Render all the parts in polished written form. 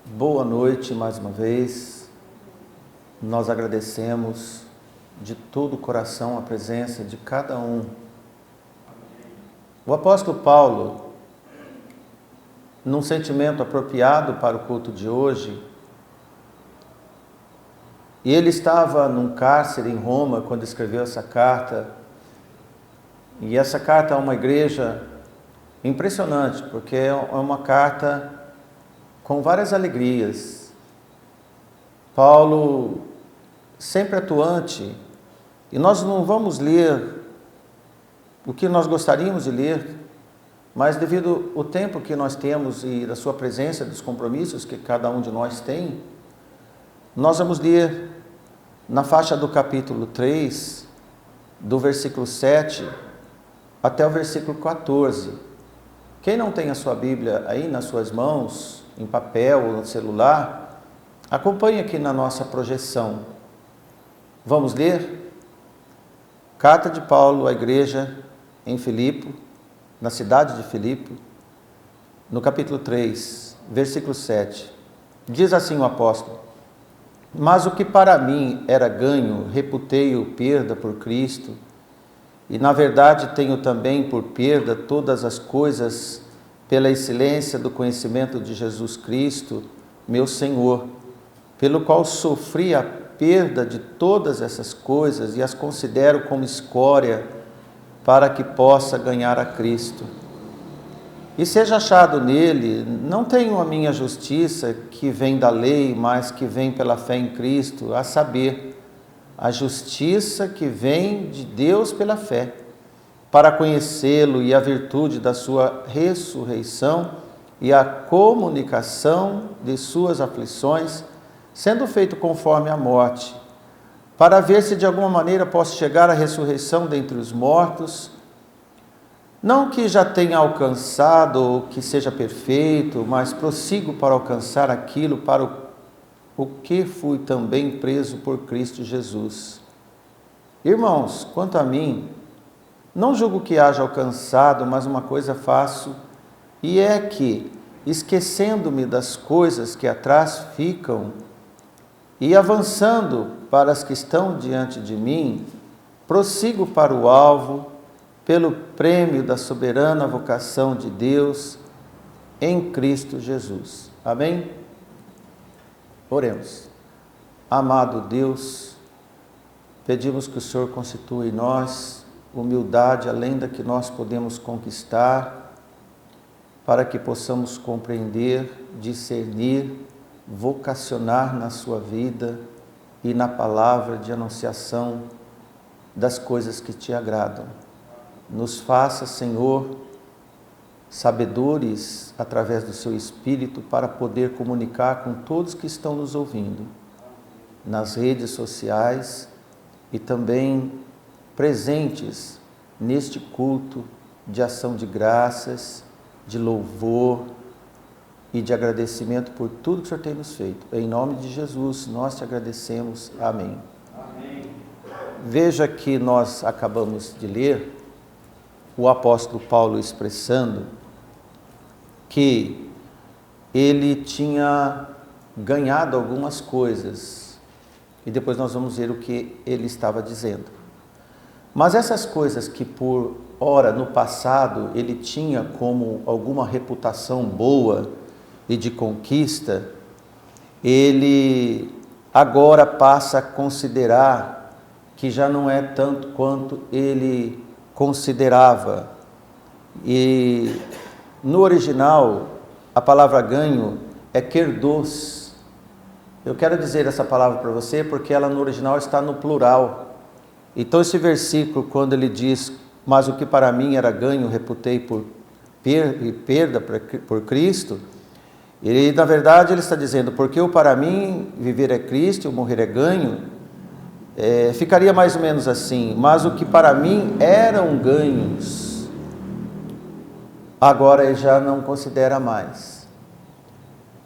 Boa noite mais uma vez. Nós agradecemos de todo o coração a presença de cada um. O apóstolo Paulo, num sentimento apropriado para o culto de hoje, e ele estava num cárcere em Roma quando escreveu essa carta, e essa carta é uma igreja impressionante, porque é uma carta com várias alegrias. Paulo, sempre atuante, e nós não vamos ler o que nós gostaríamos de ler, mas devido ao tempo que nós temos e da sua presença, dos compromissos que cada um de nós tem, nós vamos ler na faixa do capítulo 3, do versículo 7 até o versículo 14. Quem não tem a sua Bíblia aí nas suas mãos, em papel ou no celular, acompanhe aqui na nossa projeção. Vamos ler? Carta de Paulo à igreja em Filipe, na cidade de Filipe, no capítulo 3, versículo 7. Diz assim o apóstolo: Mas o que para mim era ganho, reputei-o perda por Cristo, e na verdade tenho também por perda todas as coisas pela excelência do conhecimento de Jesus Cristo, meu Senhor, pelo qual sofri a perda de todas essas coisas e as considero como escória para que possa ganhar a Cristo. E seja achado nele, não tenho a minha justiça que vem da lei, mas que vem pela fé em Cristo, a saber, a justiça que vem de Deus pela fé, para conhecê-lo e a virtude da sua ressurreição e a comunicação de suas aflições, sendo feito conforme a morte, para ver se de alguma maneira posso chegar à ressurreição dentre os mortos, não que já tenha alcançado ou que seja perfeito, mas prossigo para alcançar aquilo para o que fui também preso por Cristo Jesus. Irmãos, quanto a mim, não julgo que haja alcançado, mas uma coisa faço, e é que, esquecendo-me das coisas que atrás ficam, e avançando para as que estão diante de mim, prossigo para o alvo, pelo prêmio da soberana vocação de Deus em Cristo Jesus. Amém? Oremos. Amado Deus, pedimos que o Senhor constitua em nós humildade além da que nós podemos conquistar, para que possamos compreender, discernir, vocacionar na sua vida e na palavra de anunciação das coisas que te agradam. Nos faça, Senhor, sabedores através do seu Espírito para poder comunicar com todos que estão nos ouvindo nas redes sociais e também presentes neste culto de ação de graças, de louvor e de agradecimento por tudo que o Senhor tem nos feito. Em nome de Jesus, nós te agradecemos. Amém. Amém. Veja que nós acabamos de ler o apóstolo Paulo expressando que ele tinha ganhado algumas coisas, e depois nós vamos ver o que ele estava dizendo. Mas essas coisas que por ora no passado ele tinha como alguma reputação boa e de conquista, ele agora passa a considerar que já não é tanto quanto ele considerava. E no original a palavra ganho é kerdos. Eu quero dizer essa palavra para você porque ela no original está no plural. Então esse versículo, quando ele diz, mas o que para mim era ganho, reputei por perda por Cristo, ele na verdade ele está dizendo, porque o para mim viver é Cristo e o morrer é ganho, ficaria mais ou menos assim, mas o que para mim eram ganhos, agora ele já não considera mais.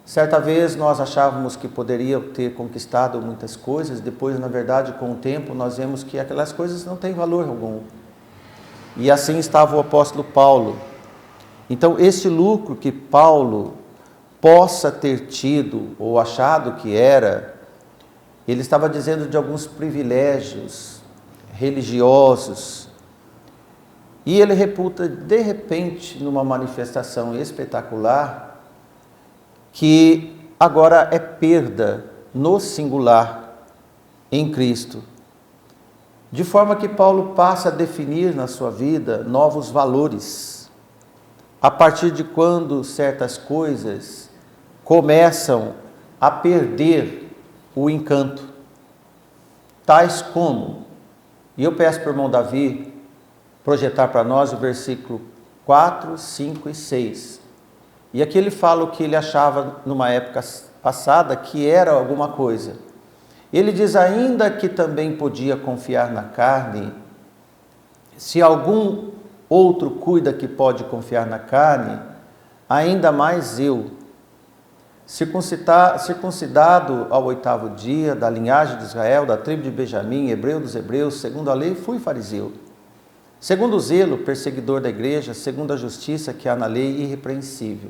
Certa vez nós achávamos que poderia ter conquistado muitas coisas, depois na verdade com o tempo nós vemos que aquelas coisas não têm valor algum. E assim estava o apóstolo Paulo. Então esse lucro que Paulo possa ter tido ou achado que era, ele estava dizendo de alguns privilégios religiosos. E ele reputa, de repente, numa manifestação espetacular, que agora é perda no singular em Cristo. De forma que Paulo passa a definir na sua vida novos valores, a partir de quando certas coisas começam a perder o encanto, tais como, e eu peço para o irmão Davi projetar para nós o versículo 4, 5 e 6. E aqui ele fala o que ele achava numa época passada que era alguma coisa. Ele diz, ainda que também podia confiar na carne, se algum outro cuida que pode confiar na carne, ainda mais eu, circuncidado ao 8º dia, da linhagem de Israel, da tribo de Benjamim, hebreu dos hebreus, segundo a lei, fui fariseu. Segundo o zelo, perseguidor da igreja, segundo a justiça que há na lei, irrepreensível.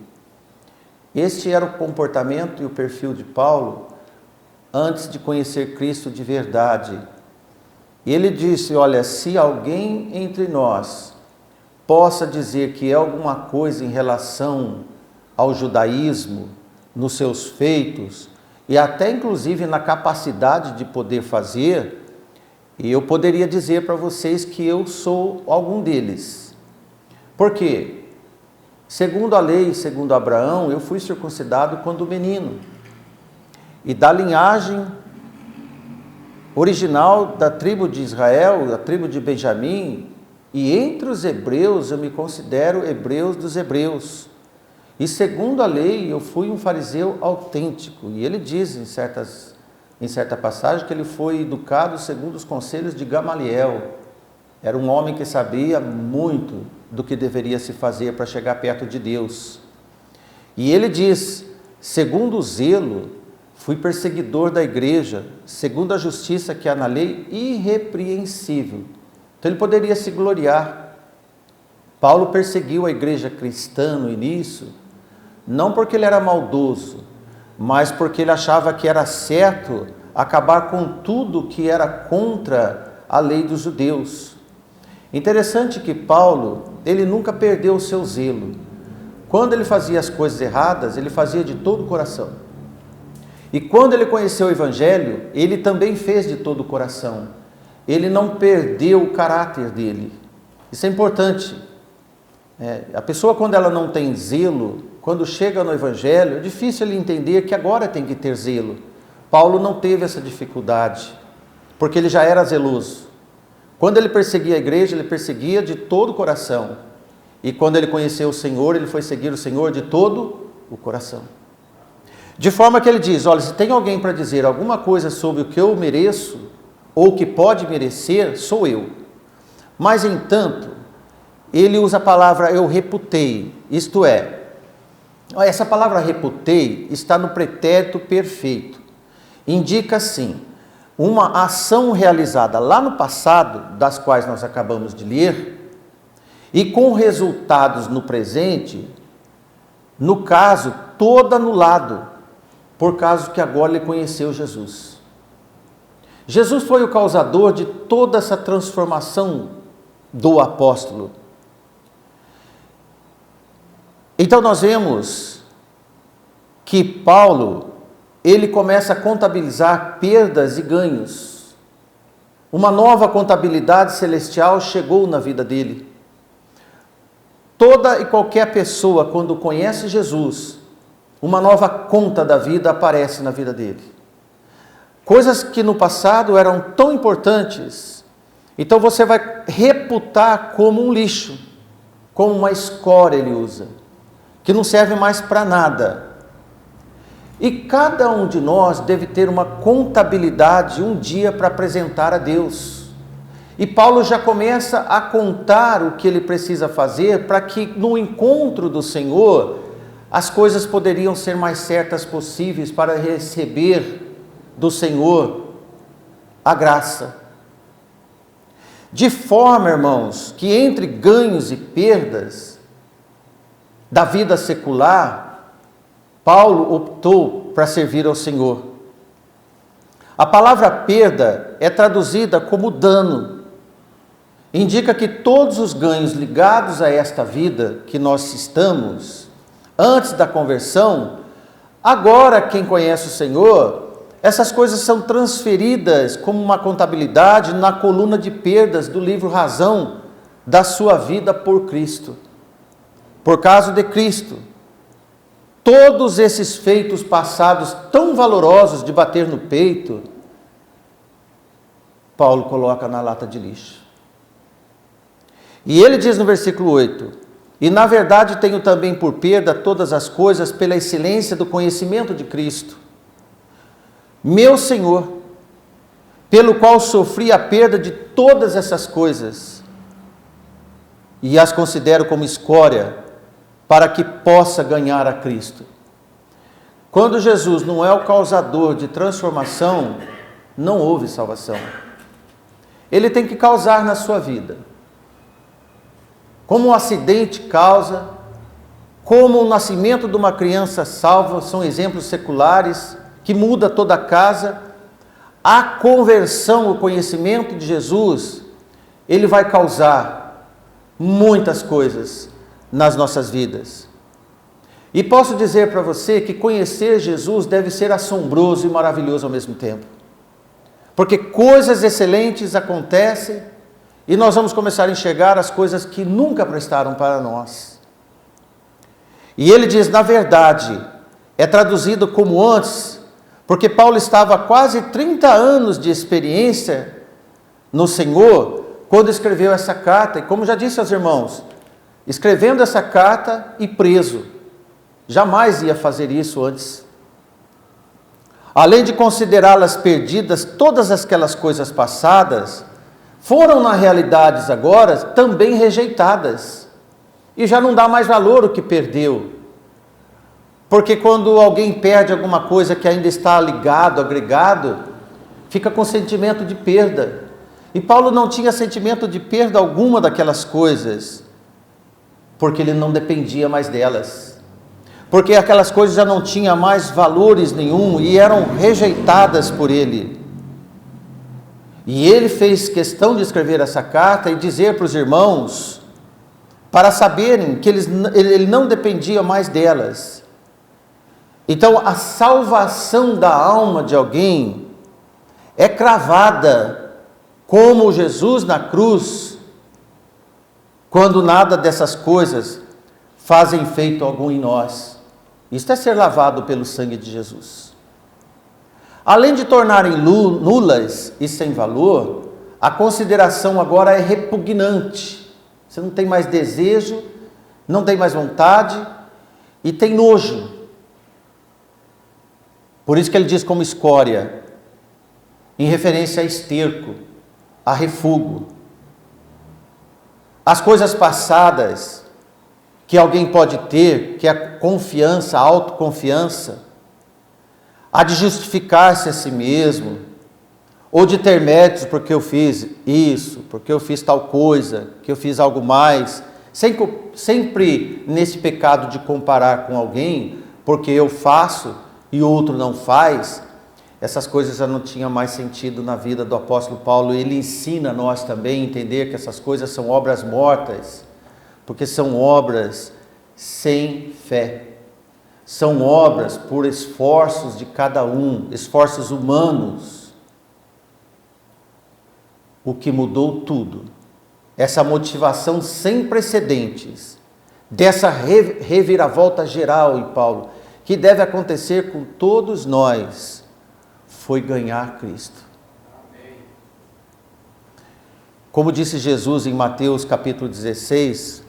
Este era o comportamento e o perfil de Paulo antes de conhecer Cristo de verdade. E ele disse, olha, se alguém entre nós possa dizer que é alguma coisa em relação ao judaísmo, nos seus feitos, e até inclusive na capacidade de poder fazer, e eu poderia dizer para vocês que eu sou algum deles. Por quê? Segundo a lei, segundo Abraão, eu fui circuncidado quando menino. E da linhagem original da tribo de Israel, da tribo de Benjamim, e entre os hebreus eu me considero hebreus dos hebreus. E segundo a lei eu fui um fariseu autêntico. E ele diz em certa passagem que ele foi educado segundo os conselhos de Gamaliel. Era um homem que sabia muito do que deveria se fazer para chegar perto de Deus. E ele diz, segundo o zelo, fui perseguidor da igreja, segundo a justiça que há na lei, irrepreensível. Então ele poderia se gloriar. Paulo perseguiu a igreja cristã no início, não porque ele era maldoso, mas porque ele achava que era certo acabar com tudo que era contra a lei dos judeus. Interessante que Paulo, ele nunca perdeu o seu zelo. Quando ele fazia as coisas erradas, ele fazia de todo o coração. E quando ele conheceu o Evangelho, ele também fez de todo o coração. Ele não perdeu o caráter dele. Isso é importante. A pessoa, quando ela não tem zelo, quando chega no Evangelho, é difícil ele entender que agora tem que ter zelo. Paulo não teve essa dificuldade, porque ele já era zeloso. Quando ele perseguia a igreja, ele perseguia de todo o coração. E quando ele conheceu o Senhor, ele foi seguir o Senhor de todo o coração. De forma que ele diz, olha, se tem alguém para dizer alguma coisa sobre o que eu mereço, ou que pode merecer, sou eu. Mas, entanto, ele usa a palavra eu reputei, isto é, essa palavra reputei está no pretérito perfeito. Indica, sim, uma ação realizada lá no passado, das quais nós acabamos de ler, e com resultados no presente, no caso, todo anulado, por causa que agora ele conheceu Jesus. Jesus foi o causador de toda essa transformação do apóstolo. Então nós vemos que Paulo, ele começa a contabilizar perdas e ganhos. Uma nova contabilidade celestial chegou na vida dele. Toda e qualquer pessoa, quando conhece Jesus, uma nova conta da vida aparece na vida dele. Coisas que no passado eram tão importantes, então você vai reputar como um lixo, como uma escória ele usa, que não serve mais para nada. E cada um de nós deve ter uma contabilidade um dia para apresentar a Deus. E Paulo já começa a contar o que ele precisa fazer para que no encontro do Senhor as coisas poderiam ser mais certas possíveis para receber do Senhor a graça. De forma, irmãos, que entre ganhos e perdas da vida secular, Paulo optou para servir ao Senhor. A palavra perda é traduzida como dano. Indica que todos os ganhos ligados a esta vida que nós estamos, antes da conversão, agora quem conhece o Senhor, essas coisas são transferidas como uma contabilidade na coluna de perdas do livro Razão da sua vida por Cristo. Por causa de Cristo, todos esses feitos passados tão valorosos de bater no peito, Paulo coloca na lata de lixo. E ele diz no versículo 8: e na verdade tenho também por perda todas as coisas pela excelência do conhecimento de Cristo, meu Senhor, pelo qual sofri a perda de todas essas coisas, e as considero como escória, para que possa ganhar a Cristo. Quando Jesus não é o causador de transformação, não houve salvação. Ele tem que causar na sua vida. Como um acidente causa, como o nascimento de uma criança salva, são exemplos seculares, que muda toda a casa. A conversão, o conhecimento de Jesus, ele vai causar muitas coisas nas nossas vidas. E posso dizer para você que conhecer Jesus deve ser assombroso e maravilhoso ao mesmo tempo. Porque coisas excelentes acontecem e nós vamos começar a enxergar as coisas que nunca prestaram para nós. E ele diz, na verdade, é traduzido como antes, porque Paulo estava há quase 30 anos de experiência no Senhor, quando escreveu essa carta. E como já disse aos irmãos, escrevendo essa carta e preso, jamais ia fazer isso antes. Além de considerá-las perdidas, todas aquelas coisas passadas foram na realidade agora também rejeitadas. E já não dá mais valor o que perdeu. Porque quando alguém perde alguma coisa que ainda está ligado, agregado, fica com sentimento de perda. E Paulo não tinha sentimento de perda alguma daquelas coisas, porque ele não dependia mais delas. Porque aquelas coisas já não tinham mais valores nenhum e eram rejeitadas por ele. E ele fez questão de escrever essa carta e dizer para os irmãos, para saberem que ele não dependia mais delas. Então, a salvação da alma de alguém é cravada como Jesus na cruz, quando nada dessas coisas fazem efeito algum em nós. Isto é ser lavado pelo sangue de Jesus. Além de tornarem nulas e sem valor, a consideração agora é repugnante. Você não tem mais desejo, não tem mais vontade e tem nojo. Por isso que ele diz como escória, em referência a esterco, a refúgio. As coisas passadas que alguém pode ter, que é a confiança, a autoconfiança, a de justificar-se a si mesmo, ou de ter méritos porque eu fiz isso, porque eu fiz tal coisa, que eu fiz algo mais, sempre nesse pecado de comparar com alguém, porque eu faço e o outro não faz. Essas coisas já não tinham mais sentido na vida do apóstolo Paulo. Ele ensina a nós também a entender que essas coisas são obras mortas, porque são obras sem fé. São obras por esforços de cada um, esforços humanos. O que mudou tudo, essa motivação sem precedentes, dessa reviravolta geral em Paulo, que deve acontecer com todos nós, foi ganhar Cristo. Como disse Jesus em Mateus capítulo 16,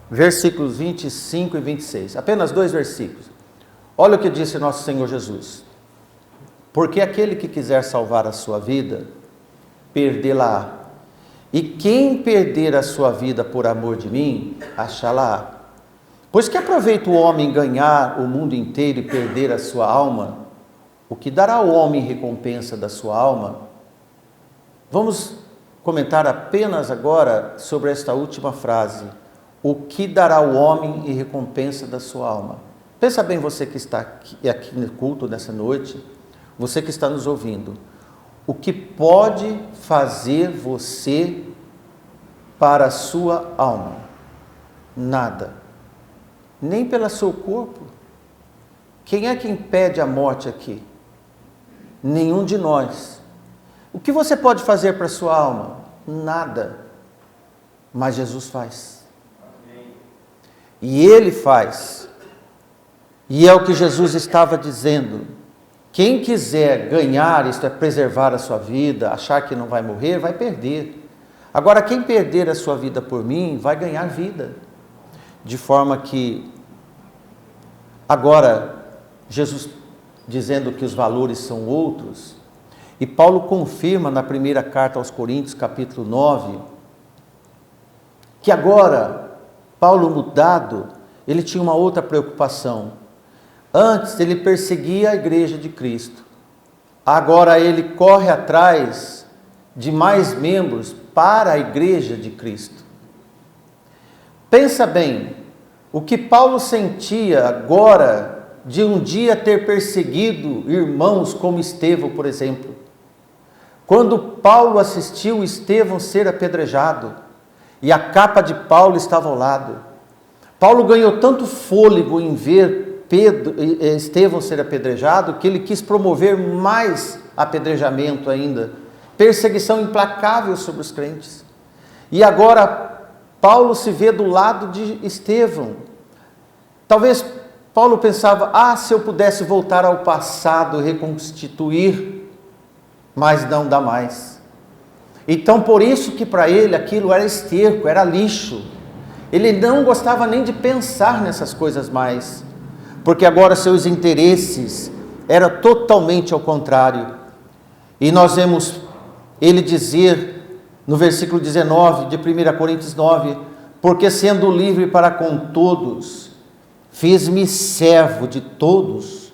versículos 25 e 26, apenas 2 versículos. Olha o que disse nosso Senhor Jesus. Porque aquele que quiser salvar a sua vida, perdê-la-á. E quem perder a sua vida por amor de mim, achá-la-á. Pois que aproveita o homem ganhar o mundo inteiro e perder a sua alma? O que dará ao homem recompensa da sua alma? Vamos comentar apenas agora sobre esta última frase. O que dará ao homem em recompensa da sua alma? Pensa bem, você que está aqui no culto nessa noite, você que está nos ouvindo. O que pode fazer você para a sua alma? Nada. Nem pelo seu corpo. Quem é que impede a morte aqui? Nenhum de nós. O que você pode fazer para a sua alma? Nada. Mas Jesus faz. E Ele faz. E é o que Jesus estava dizendo. Quem quiser ganhar, isto é, preservar a sua vida, achar que não vai morrer, vai perder. Agora, quem perder a sua vida por mim, vai ganhar vida. De forma que, agora, Jesus dizendo que os valores são outros, e Paulo confirma na primeira carta aos Coríntios, capítulo 9, que agora, Paulo mudado, ele tinha uma outra preocupação. Antes ele perseguia a igreja de Cristo, agora ele corre atrás de mais membros para a igreja de Cristo. Pensa bem, o que Paulo sentia agora de um dia ter perseguido irmãos como Estevão, por exemplo. Quando Paulo assistiu Estevão ser apedrejado, e a capa de Paulo estava ao lado, Paulo ganhou tanto fôlego em ver Estevão ser apedrejado, que ele quis promover mais apedrejamento ainda, perseguição implacável sobre os crentes. E agora Paulo se vê do lado de Estevão. Talvez Paulo pensava, se eu pudesse voltar ao passado, reconstituir, mas não dá mais. Então por isso que para ele aquilo era esterco, era lixo. Ele não gostava nem de pensar nessas coisas mais, porque agora seus interesses eram totalmente ao contrário. E nós vemos ele dizer no versículo 19 de 1 Coríntios 9, porque sendo livre para com todos, fiz-me servo de todos,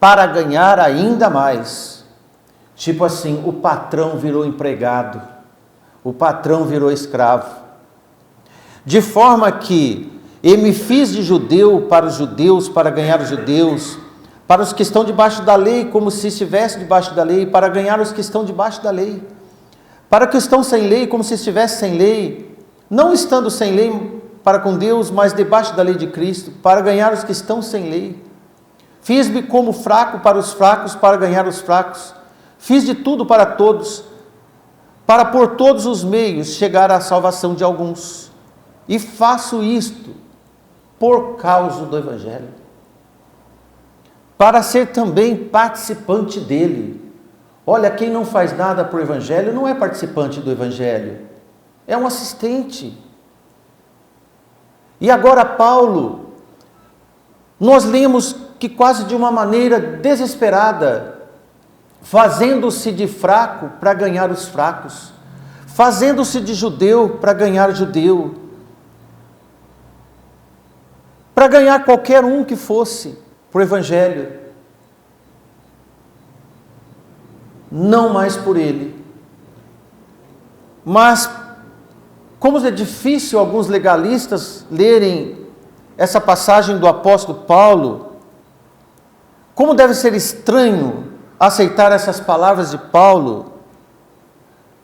para ganhar ainda mais. Tipo assim, o patrão virou empregado, o patrão virou escravo. De forma que eu me fiz de judeu para os judeus, para ganhar os judeus, para os que estão debaixo da lei, como se estivesse debaixo da lei, para ganhar os que estão debaixo da lei. Para que estão sem lei, como se estivesse sem lei, não estando sem lei para com Deus, mas debaixo da lei de Cristo, para ganhar os que estão sem lei. Fiz-me como fraco para os fracos, para ganhar os fracos. Fiz de tudo para todos, para por todos os meios chegar à salvação de alguns. E faço isto por causa do Evangelho, para ser também participante dele. Olha, quem não faz nada por Evangelho não é participante do Evangelho, é um assistente. E agora Paulo, nós lemos que quase de uma maneira desesperada, fazendo-se de fraco para ganhar os fracos, fazendo-se de judeu para ganhar judeu, para ganhar qualquer um que fosse para o Evangelho, não mais por ele. Mas, como é difícil alguns legalistas lerem essa passagem do apóstolo Paulo, como deve ser estranho aceitar essas palavras de Paulo,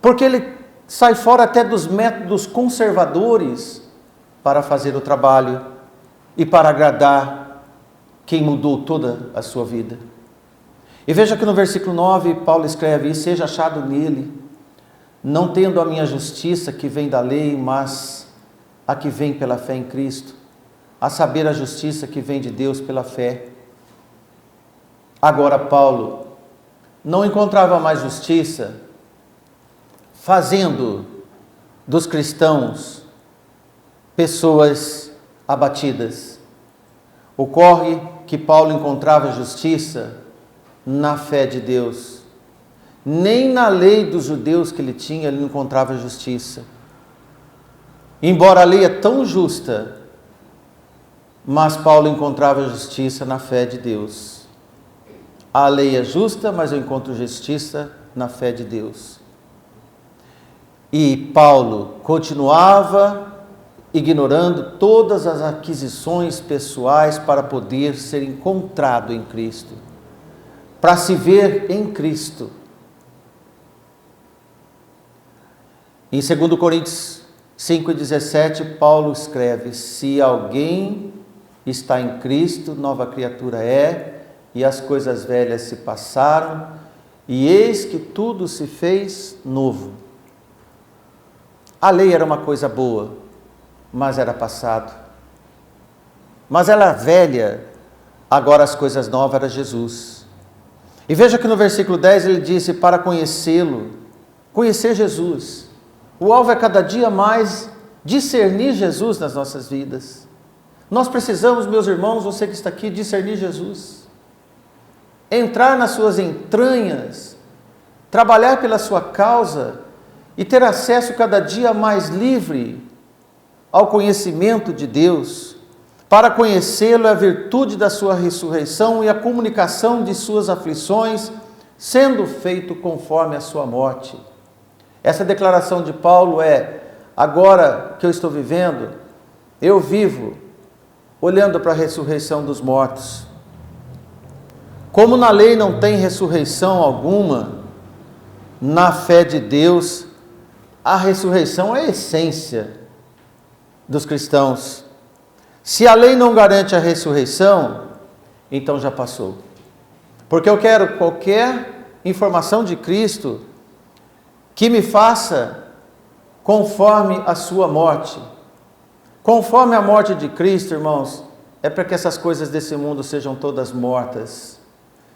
porque ele sai fora até dos métodos conservadores para fazer o trabalho e para agradar quem mudou toda a sua vida. E veja que no versículo 9, Paulo escreve, e seja achado nele, não tendo a minha justiça que vem da lei, mas a que vem pela fé em Cristo, a saber a justiça que vem de Deus pela fé. Agora Paulo não encontrava mais justiça fazendo dos cristãos pessoas abatidas. Ocorre que Paulo encontrava justiça na fé de Deus. Nem na lei dos judeus que ele tinha, ele não encontrava justiça. Embora a lei é tão justa, mas Paulo encontrava justiça na fé de Deus. A lei é justa, mas eu encontro justiça na fé de Deus. E Paulo continuava ignorando todas as aquisições pessoais para poder ser encontrado em Cristo, para se ver em Cristo. Em 2 Coríntios 5,17, Paulo escreve: se alguém está em Cristo, nova criatura é, e as coisas velhas se passaram, e eis que tudo se fez novo. A lei era uma coisa boa, mas era passado. Mas ela era velha, agora as coisas novas era Jesus. E veja que no versículo 10 ele disse: para conhecê-lo, conhecer Jesus. O alvo é cada dia mais discernir Jesus nas nossas vidas. Nós precisamos, meus irmãos, você que está aqui, discernir Jesus. Entrar nas suas entranhas, trabalhar pela sua causa e ter acesso cada dia mais livre ao conhecimento de Deus. Para conhecê-lo é a virtude da sua ressurreição e a comunicação de suas aflições, sendo feito conforme a sua morte. Essa declaração de Paulo é: agora que eu estou vivendo, eu vivo olhando para a ressurreição dos mortos. Como na lei não tem ressurreição alguma, na fé de Deus, a ressurreição é a essência dos cristãos. Se a lei não garante a ressurreição, então já passou. Porque eu quero qualquer informação de Cristo que me faça conforme a sua morte. Conforme a morte de Cristo, irmãos, é para que essas coisas desse mundo sejam todas mortas,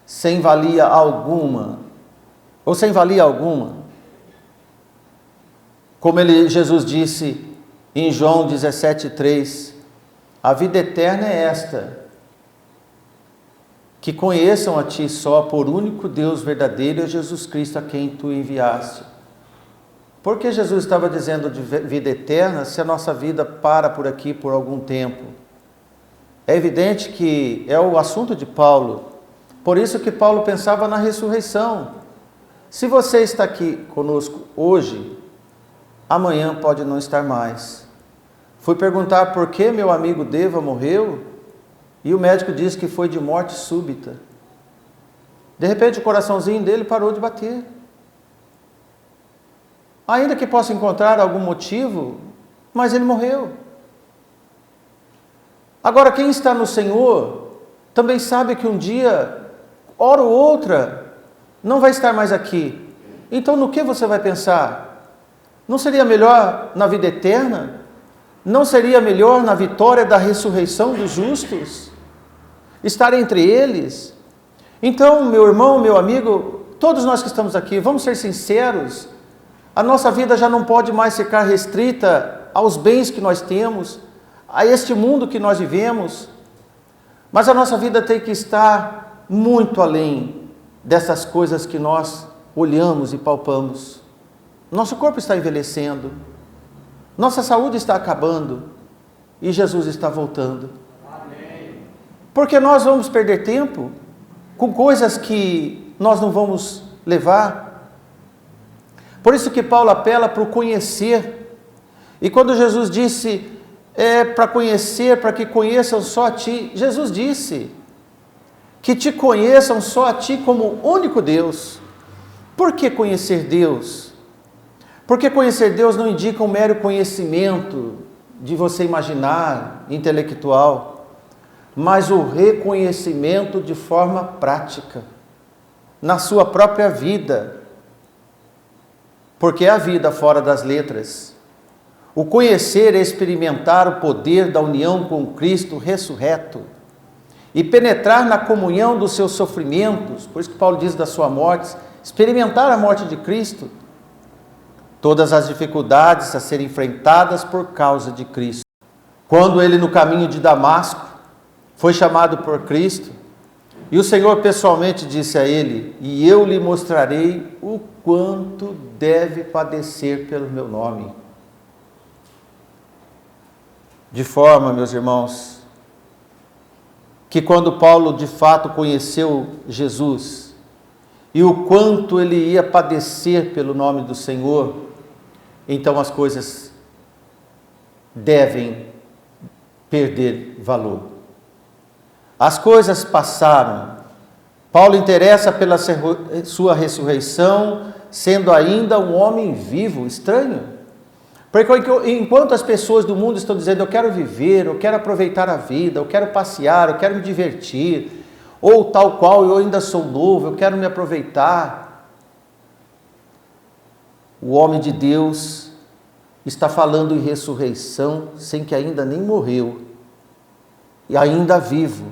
sem valia alguma, ou sem valia alguma. Como Jesus disse em João 17,3, a vida eterna é esta, que conheçam a Ti só, por único Deus verdadeiro, e a Jesus Cristo a quem Tu enviaste. Por que Jesus estava dizendo de vida eterna se a nossa vida para por aqui por algum tempo? É evidente que é o assunto de Paulo. Por isso que Paulo pensava na ressurreição. Se você está aqui conosco hoje, amanhã pode não estar mais. Fui perguntar por que meu amigo Deva morreu e o médico disse que foi de morte súbita. De repente o coraçãozinho dele parou de bater. Ainda que possa encontrar algum motivo, mas ele morreu. Agora, quem está no Senhor também sabe que um dia, hora ou outra, não vai estar mais aqui. Então, no que você vai pensar? Não seria melhor na vida eterna? Não seria melhor na vitória da ressurreição dos justos? Estar entre eles? Então, meu irmão, meu amigo, todos nós que estamos aqui, vamos ser sinceros. A nossa vida já não pode mais ficar restrita aos bens que nós temos, a este mundo que nós vivemos, mas a nossa vida tem que estar muito além dessas coisas que nós olhamos e palpamos. Nosso corpo está envelhecendo, nossa saúde está acabando e Jesus está voltando. Amém. Porque nós vamos perder tempo com coisas que nós não vamos levar. Por isso que Paulo apela para o conhecer. E quando Jesus disse, para conhecer, para que conheçam só a Ti, Jesus disse que Te conheçam só a Ti como único Deus. Por que conhecer Deus? Porque conhecer Deus não indica um mero conhecimento de você imaginar, intelectual, mas o reconhecimento de forma prática, na sua própria vida. Porque é a vida fora das letras. O conhecer é experimentar o poder da união com Cristo ressurreto e penetrar na comunhão dos seus sofrimentos, por isso que Paulo diz da sua morte, experimentar a morte de Cristo, todas as dificuldades a serem enfrentadas por causa de Cristo. Quando ele no caminho de Damasco foi chamado por Cristo, e o Senhor pessoalmente disse a ele, e eu lhe mostrarei o quanto deve padecer pelo meu nome. De forma, meus irmãos, que quando Paulo de fato conheceu Jesus, e o quanto ele ia padecer pelo nome do Senhor, então as coisas devem perder valor. As coisas passaram. Paulo interessa pela sua ressurreição, sendo ainda um homem vivo, estranho. Porque enquanto as pessoas do mundo estão dizendo, eu quero viver, eu quero aproveitar a vida, eu quero passear, eu quero me divertir, ou tal qual, eu ainda sou novo, eu quero me aproveitar. O homem de Deus está falando em ressurreição, sem que ainda nem morreu, e ainda vivo.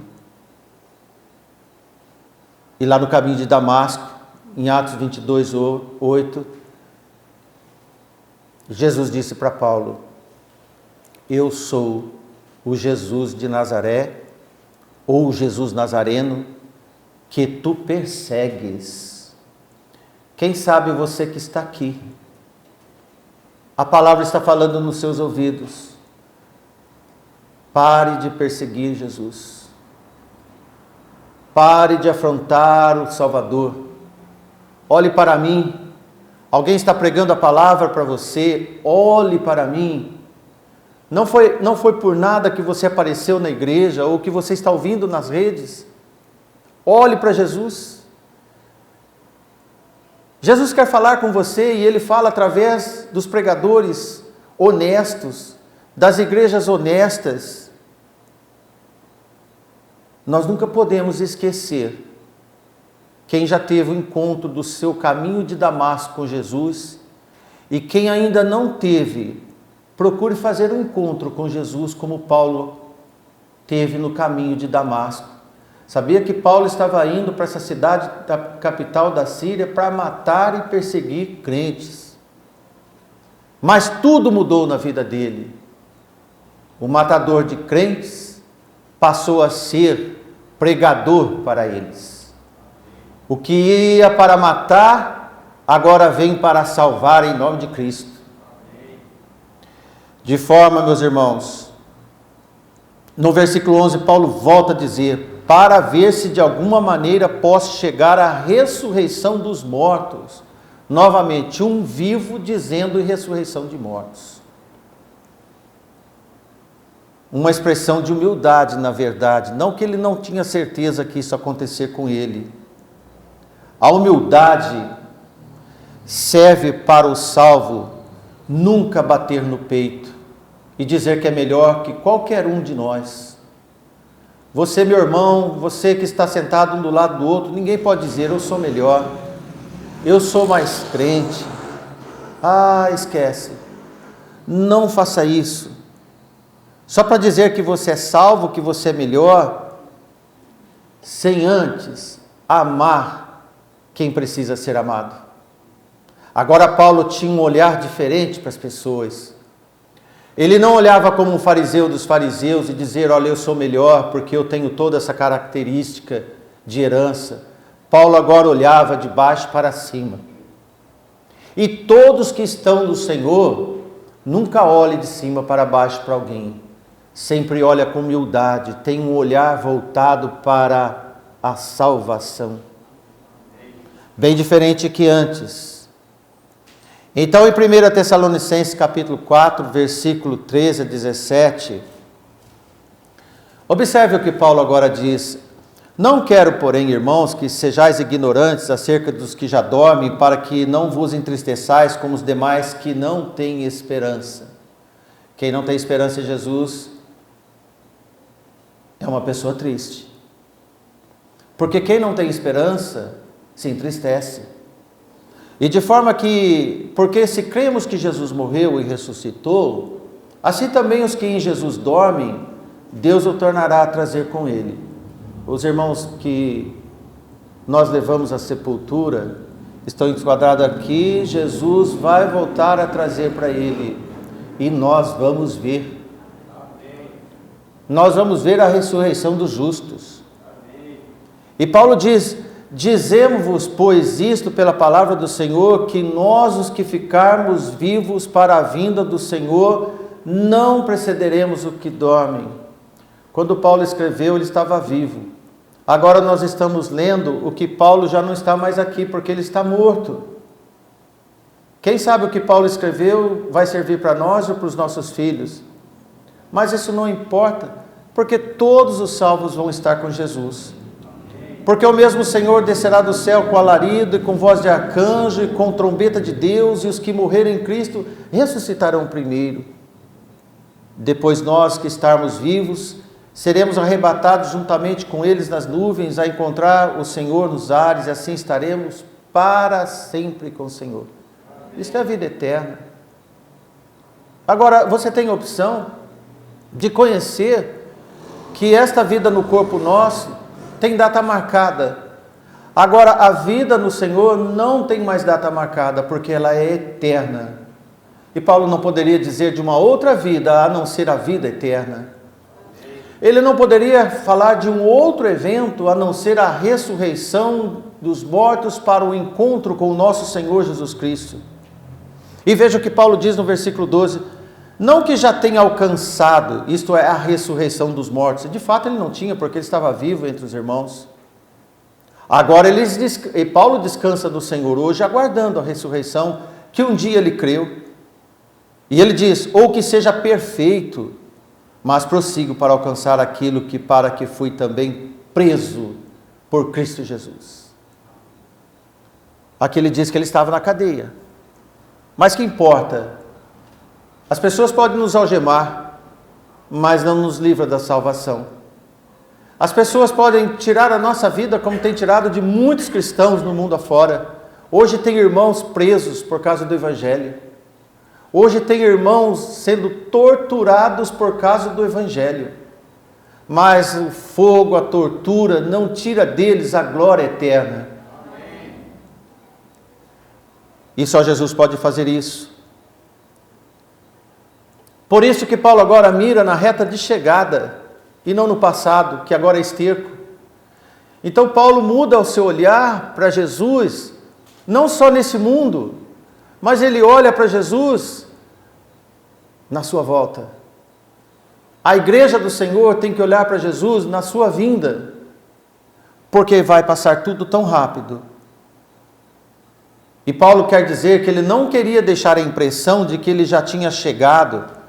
E lá no caminho de Damasco, em Atos 22, 8, Jesus disse para Paulo, eu sou o Jesus de Nazaré, ou o Jesus Nazareno, que tu persegues. Quem sabe você que está aqui, a palavra está falando nos seus ouvidos, pare de perseguir Jesus, pare de afrontar o Salvador, olhe para mim. Alguém está pregando a palavra para você, olhe para mim. Não foi por nada que você apareceu na igreja ou que você está ouvindo nas redes. Olhe para Jesus. Jesus quer falar com você e Ele fala através dos pregadores honestos, das igrejas honestas. Nós nunca podemos esquecer quem já teve o encontro do seu caminho de Damasco com Jesus, e quem ainda não teve, procure fazer um encontro com Jesus como Paulo teve no caminho de Damasco. Sabia que Paulo estava indo para essa cidade, da capital da Síria, para matar e perseguir crentes. Mas tudo mudou na vida dele. O matador de crentes passou a ser pregador para eles. O que ia para matar, agora vem para salvar em nome de Cristo. De forma, meus irmãos, no versículo 11, Paulo volta a dizer, para ver se de alguma maneira posso chegar à ressurreição dos mortos. Novamente, um vivo dizendo em ressurreição de mortos. Uma expressão de humildade, na verdade, não que ele não tinha certeza que isso ia acontecer com ele. A humildade serve para o salvo nunca bater no peito e dizer que é melhor que qualquer um de nós. Você, meu irmão, você que está sentado um do lado do outro, ninguém pode dizer, eu sou melhor, eu sou mais crente. Esquece. Não faça isso. Só para dizer que você é salvo, que você é melhor, sem antes amar quem precisa ser amado. Agora Paulo tinha um olhar diferente para as pessoas. Ele não olhava como um fariseu dos fariseus e dizer, olha, eu sou melhor porque eu tenho toda essa característica de herança. Paulo agora olhava de baixo para cima. E todos que estão no Senhor, nunca olhe de cima para baixo para alguém. Sempre olha com humildade, tem um olhar voltado para a salvação. Bem diferente que antes. Então, em 1 Tessalonicenses capítulo 4, versículo 13 a 17, observe o que Paulo agora diz. Não quero, porém, irmãos, que sejais ignorantes acerca dos que já dormem, para que não vos entristeçais como os demais que não têm esperança. Quem não tem esperança em Jesus é uma pessoa triste. Porque quem não tem esperança se entristece. E de forma que, porque se cremos que Jesus morreu e ressuscitou, assim também os que em Jesus dormem, Deus o tornará a trazer com ele. Os irmãos que nós levamos à sepultura estão enquadrados aqui, Jesus vai voltar a trazer para ele, e nós vamos ver. Nós vamos ver a ressurreição dos justos. E Paulo diz, dizemos-vos, pois, isto pela palavra do Senhor, que nós, os que ficarmos vivos para a vinda do Senhor, não precederemos o que dormem. Quando Paulo escreveu, ele estava vivo. Agora nós estamos lendo o que Paulo já não está mais aqui, porque ele está morto. Quem sabe o que Paulo escreveu vai servir para nós ou para os nossos filhos? Mas isso não importa, porque todos os salvos vão estar com Jesus. Porque o mesmo Senhor descerá do céu com alarido e com voz de arcanjo e com trombeta de Deus, e os que morrerem em Cristo ressuscitarão primeiro. Depois nós que estarmos vivos, seremos arrebatados juntamente com eles nas nuvens a encontrar o Senhor nos ares, e assim estaremos para sempre com o Senhor. Isso é a vida eterna. Agora, você tem a opção de conhecer que esta vida no corpo nosso tem data marcada. Agora, a vida no Senhor não tem mais data marcada, porque ela é eterna. E Paulo não poderia dizer de uma outra vida, a não ser a vida eterna. Ele não poderia falar de um outro evento, a não ser a ressurreição dos mortos para o encontro com o nosso Senhor Jesus Cristo. E veja o que Paulo diz no versículo 12, não que já tenha alcançado, isto é, a ressurreição dos mortos. De fato ele não tinha, porque ele estava vivo entre os irmãos. Agora Paulo descansa do Senhor hoje, aguardando a ressurreição, que um dia ele creu. E ele diz, ou que seja perfeito, mas prossigo para alcançar aquilo que para que fui também preso por Cristo Jesus. Aqui ele diz que ele estava na cadeia. Mas que importa? As pessoas podem nos algemar, mas não nos livra da salvação. As pessoas podem tirar a nossa vida, como tem tirado de muitos cristãos no mundo afora. Hoje tem irmãos presos por causa do Evangelho. Hoje tem irmãos sendo torturados por causa do Evangelho. Mas o fogo, a tortura, não tira deles a glória eterna. E só Jesus pode fazer isso. Por isso que Paulo agora mira na reta de chegada, e não no passado, que agora é esterco. Então Paulo muda o seu olhar para Jesus, não só nesse mundo, mas ele olha para Jesus na sua volta. A igreja do Senhor tem que olhar para Jesus na sua vinda, porque vai passar tudo tão rápido. E Paulo quer dizer que ele não queria deixar a impressão de que ele já tinha chegado.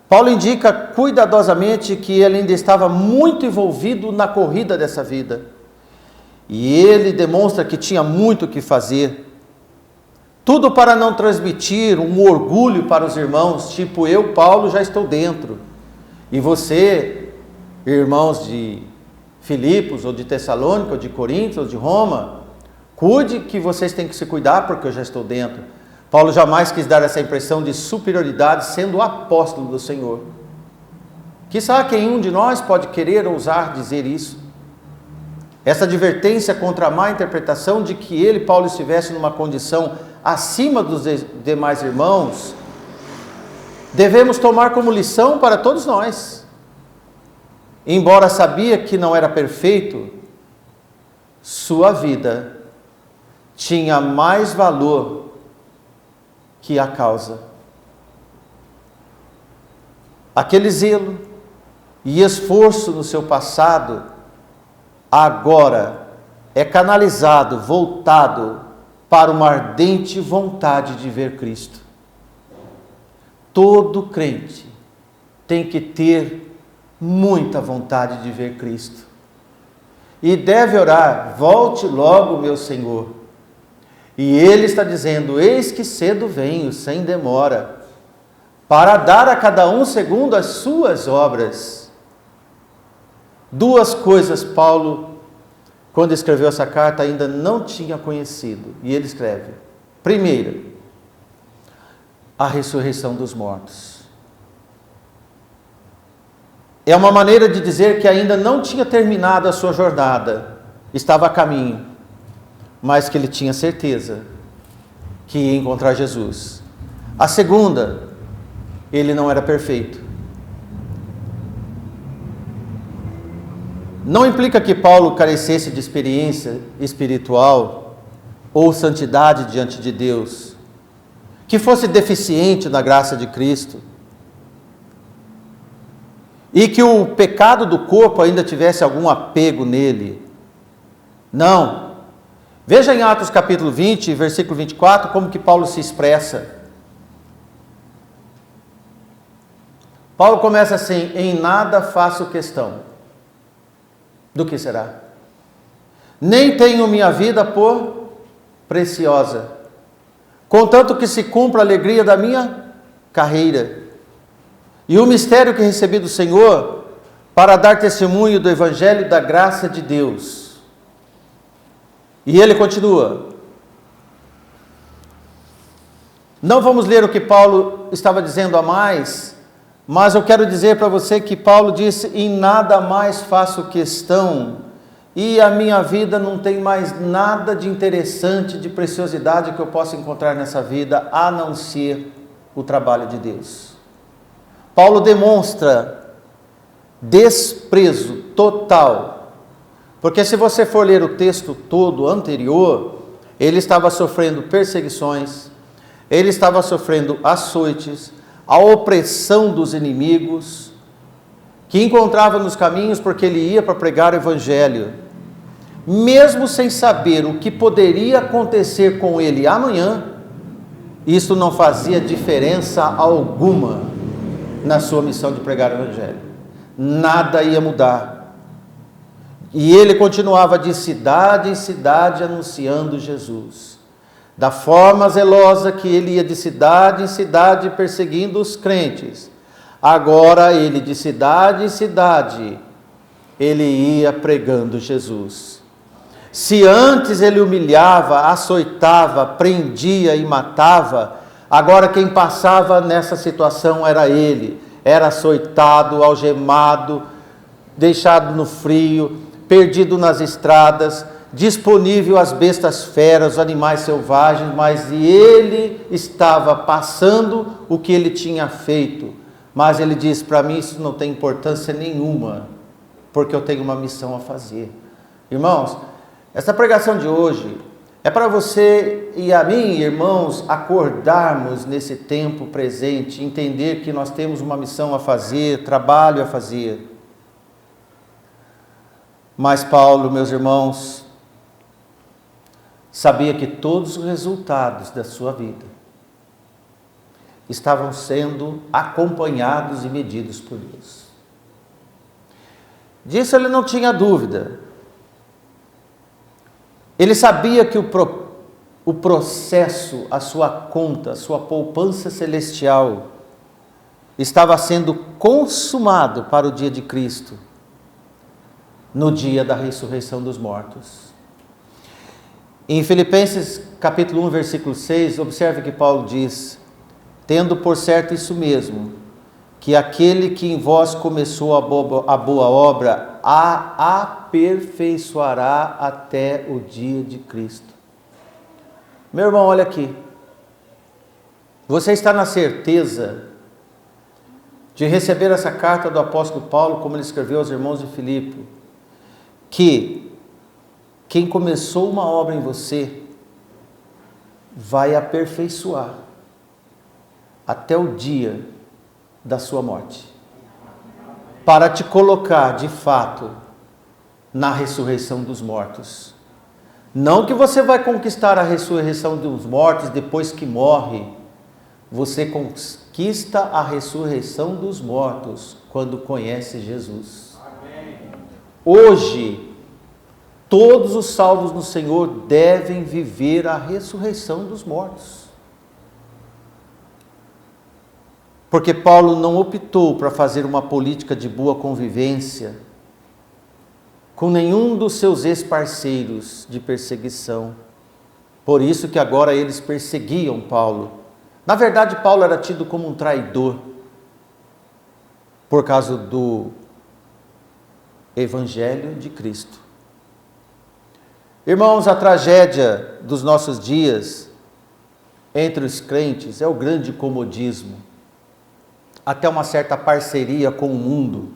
Paulo indica cuidadosamente que ele ainda estava muito envolvido na corrida dessa vida. E ele demonstra que tinha muito o que fazer. Tudo para não transmitir um orgulho para os irmãos, tipo, eu, Paulo, já estou dentro. E você, irmãos de Filipos, ou de Tessalônica, ou de Coríntios, ou de Roma, cuide que vocês têm que se cuidar, porque eu já estou dentro. Paulo jamais quis dar essa impressão de superioridade, sendo o apóstolo do Senhor. Quizá quem um de nós pode querer ousar dizer isso. Essa advertência contra a má interpretação de que ele, Paulo, estivesse numa condição acima dos demais irmãos, devemos tomar como lição para todos nós. Embora sabia que não era perfeito, sua vida tinha mais valor que a causa. Aquele zelo e esforço no seu passado, agora é canalizado, voltado para uma ardente vontade de ver Cristo. Todo crente tem que ter muita vontade de ver Cristo. E deve orar, volte logo, meu Senhor. E Ele está dizendo, eis que cedo venho, sem demora, para dar a cada um segundo as suas obras. Duas coisas Paulo, quando escreveu essa carta, ainda não tinha conhecido. E ele escreve, primeiro, a ressurreição dos mortos. É uma maneira de dizer que ainda não tinha terminado a sua jornada, estava a caminho, mas que ele tinha certeza que ia encontrar Jesus. A segunda, ele não era perfeito. Não implica que Paulo carecesse de experiência espiritual ou santidade diante de Deus, que fosse deficiente na graça de Cristo, e que o pecado do corpo ainda tivesse algum apego nele. Não. Veja em Atos capítulo 20, versículo 24, como que Paulo se expressa. Paulo começa assim: em nada faço questão. Do que será? Nem tenho minha vida por preciosa, contanto que se cumpra a alegria da minha carreira e o mistério que recebi do Senhor, para dar testemunho do Evangelho da graça de Deus. E ele continua. Não vamos ler o que Paulo estava dizendo a mais, mas eu quero dizer para você que Paulo disse: em nada mais faço questão, e a minha vida não tem mais nada de interessante, de preciosidade que eu possa encontrar nessa vida, a não ser o trabalho de Deus. Paulo demonstra desprezo total, porque se você for ler o texto todo anterior, ele estava sofrendo perseguições, ele estava sofrendo açoites, a opressão dos inimigos, que encontrava nos caminhos porque ele ia para pregar o Evangelho. Mesmo sem saber o que poderia acontecer com ele amanhã, isso não fazia diferença alguma na sua missão de pregar o Evangelho. Nada ia mudar. E ele continuava de cidade em cidade anunciando Jesus. Da forma zelosa que ele ia de cidade em cidade perseguindo os crentes, agora ele de cidade em cidade, ele ia pregando Jesus. Se antes ele humilhava, açoitava, prendia e matava, agora quem passava nessa situação era ele. Era açoitado, algemado, deixado no frio, perdido nas estradas, disponível às bestas feras, animais selvagens, mas ele estava passando o que ele tinha feito. Mas ele diz: para mim isso não tem importância nenhuma, porque eu tenho uma missão a fazer. Irmãos, essa pregação de hoje é para você e a mim, irmãos, acordarmos nesse tempo presente, entender que nós temos uma missão a fazer, trabalho a fazer. Mas Paulo, meus irmãos, sabia que todos os resultados da sua vida estavam sendo acompanhados e medidos por Deus. Disso ele não tinha dúvida. Ele sabia que o processo, a sua conta, a sua poupança celestial estava sendo consumado para o dia de Cristo, no dia da ressurreição dos mortos. Em Filipenses capítulo 1, versículo 6, observe que Paulo diz: tendo por certo isso mesmo, que aquele que em vós começou a boa obra, a aperfeiçoará até o dia de Cristo. Meu irmão, olha aqui. Você está na certeza de receber essa carta do apóstolo Paulo, como ele escreveu aos irmãos de Filipe, que quem começou uma obra em você vai aperfeiçoar até o dia da sua morte, para te colocar de fato na ressurreição dos mortos. Não que você vai conquistar a ressurreição dos mortos depois que morre, você conquista a ressurreição dos mortos quando conhece Jesus. Hoje, todos os salvos no Senhor devem viver a ressurreição dos mortos. Porque Paulo não optou para fazer uma política de boa convivência com nenhum dos seus ex-parceiros de perseguição. Por isso que agora eles perseguiam Paulo. Na verdade, Paulo era tido como um traidor por causa do Evangelho de Cristo. Irmãos, a tragédia dos nossos dias entre os crentes é o grande comodismo, até uma certa parceria com o mundo,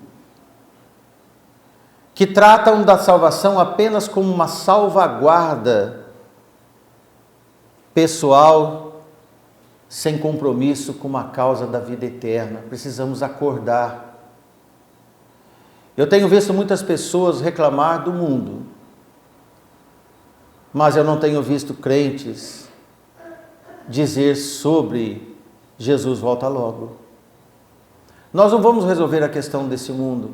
que tratam da salvação apenas como uma salvaguarda pessoal, sem compromisso com uma causa da vida eterna. Precisamos acordar. Eu tenho visto muitas pessoas reclamar do mundo, mas eu não tenho visto crentes dizer sobre Jesus volta logo. Nós não vamos resolver a questão desse mundo.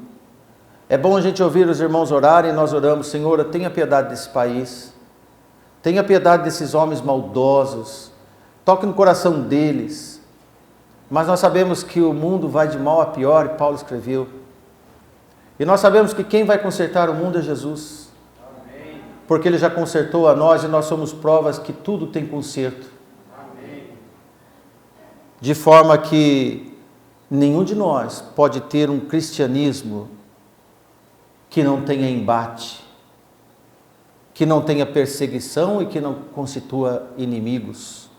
É bom a gente ouvir os irmãos orarem e nós oramos: Senhor, tenha piedade desse país, tenha piedade desses homens maldosos, toque no coração deles. Mas nós sabemos que o mundo vai de mal a pior, e Paulo escreveu. E nós sabemos que quem vai consertar o mundo é Jesus. Amém. Porque Ele já consertou a nós e nós somos provas que tudo tem conserto. Amém. De forma que nenhum de nós pode ter um cristianismo que não tenha embate, que não tenha perseguição e que não constitua inimigos.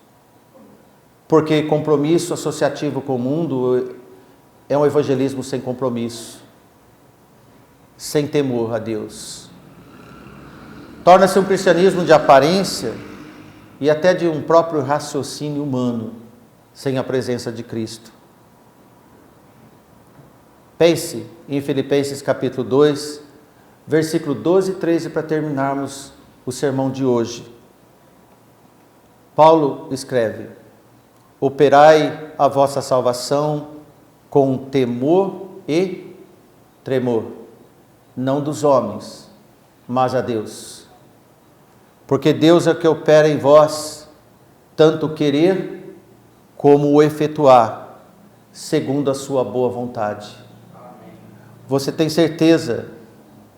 Porque compromisso associativo com o mundo é um evangelismo sem compromisso, sem temor a Deus. Torna-se um cristianismo de aparência e até de um próprio raciocínio humano, sem a presença de Cristo. Pense em Filipenses capítulo 2, versículo 12 e 13, para terminarmos o sermão de hoje. Paulo escreve: operai a vossa salvação com temor e tremor, não dos homens, mas a Deus. Porque Deus é o que opera em vós, tanto o querer como o efetuar, segundo a sua boa vontade. Você tem certeza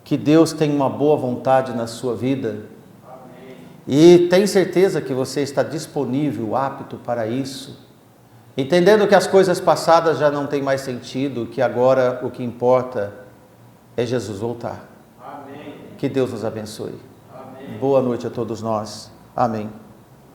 que Deus tem uma boa vontade na sua vida? Amém. E tem certeza que você está disponível, apto para isso? Entendendo que as coisas passadas já não têm mais sentido, que agora o que importa é Jesus voltar. Amém. Que Deus nos abençoe. Amém. Boa noite a todos nós. Amém.